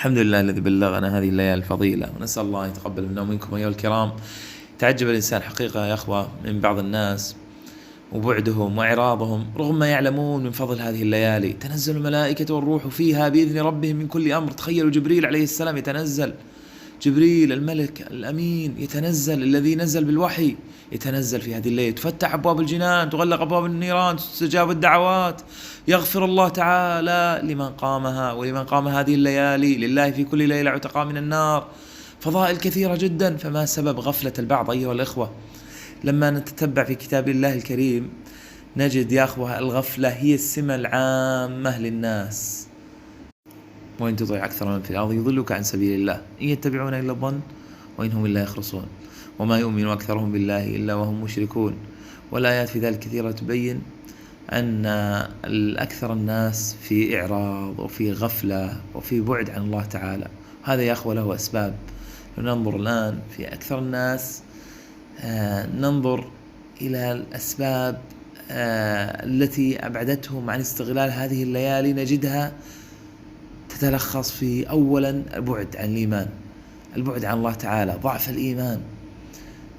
الحمد لله الذي بلغنا هذه الليالي الفضيلة، ونسأل الله أن يتقبل منا ومنكم أيها الكرام. تعجب الإنسان حقيقة يا أخوة من بعض الناس وبعدهم وإعراضهم رغم ما يعلمون من فضل هذه الليالي. تنزل الملائكة والروح فيها بإذن ربهم من كل أمر. تخيلوا جبريل عليه السلام يتنزل، جبريل الملك الأمين يتنزل، الذي نزل بالوحي يتنزل في هذه الليلة. تفتح أبواب الجنان، تغلق أبواب النيران، تستجاب الدعوات، يغفر الله تعالى لمن قامها ولمن قام هذه الليالي. لله في كل ليلة عتقاء من النار. فضائل كثيرة جدا. فما سبب غفلة البعض أيها الإخوة؟ لما نتتبع في كتاب الله الكريم نجد يا أخوة الغفلة هي السمة العامة للناس. وإن تطع أكثر من في الأرض يضلك عن سبيل الله إن يتبعون إلا الظن وإن هم إلا يخرصون وما يؤمن أكثرهم بالله إلا وهم مشركون. والآيات في ذلك كثيرة تبين أن الأكثر الناس في إعراض وفي غفلة وفي بعد عن الله تعالى. هذا يا أخوة له أسباب. ننظر الآن في أكثر الناس، ننظر إلى الأسباب التي أبعدتهم عن استغلال هذه الليالي. نجدها تتلخص في أولا البعد عن الإيمان، البعد عن الله تعالى، ضعف الإيمان.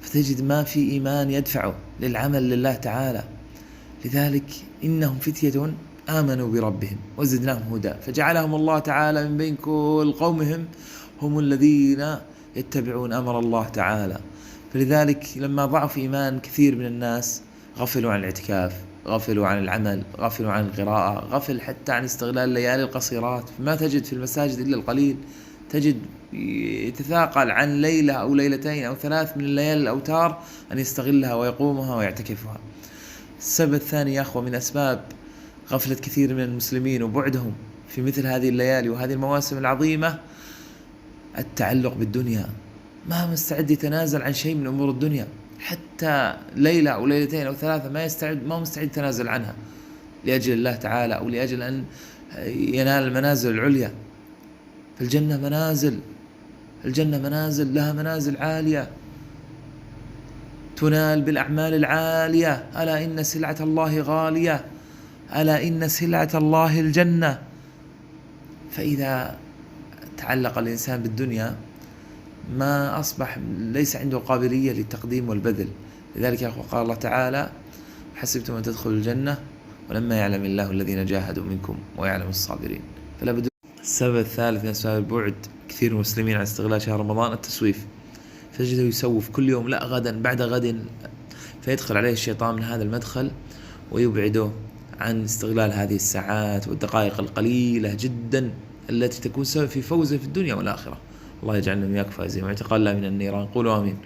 فتجد ما في إيمان يدفعه للعمل لله تعالى. لذلك إنهم فتية آمنوا بربهم وزدناهم هدى فجعلهم الله تعالى من بين كل قومهم هم الذين يتبعون أمر الله تعالى. فلذلك لما ضعف إيمان كثير من الناس غفلوا عن الاعتكاف، غفلوا عن العمل، غفلوا عن القراءة، غفل حتى عن استغلال الليالي القصيرات. فما تجد في المساجد إلا القليل. تجد يتثاقل عن ليلة أو ليلتين أو ثلاث من الليالي الأوتار أن يستغلها ويقومها ويعتكفها. السبب الثاني يا أخوة من أسباب غفلة كثير من المسلمين وبعدهم في مثل هذه الليالي وهذه المواسم العظيمة التعلق بالدنيا. ما مستعد يتنازل عن شيء من أمور الدنيا، حتى ليلة أو ليلتين أو ثلاثة ما مستعد يتنازل عنها لأجل الله تعالى أو لأجل أن ينال المنازل العليا. فالجنة منازل، الجنة منازل لها منازل عالية تنال بالأعمال العالية. ألا إن سلعة الله غالية، ألا إن سلعة الله الجنة. فإذا تعلق الإنسان بالدنيا ما أصبح ليس عنده قابلية للتقديم والبذل. لذلك يا أخوة قال الله تعالى حسبتم أن تدخلوا الجنة ولما يعلم الله الذين جاهدوا منكم ويعلم الصابرين. فلا بد. السبب الثالث من أسباب البعد كثير من المسلمين عن استغلال شهر رمضان التسويف. فجده يسوف كل يوم، لا غدا بعد غد، فيدخل عليه الشيطان من هذا المدخل ويبعده عن استغلال هذه الساعات والدقائق القليلة جدا التي تكون سبب في فوزه في الدنيا والآخرة. الله يجعلنا وإياكم فائزين ويعتق الله من النيران. قولوا آمين.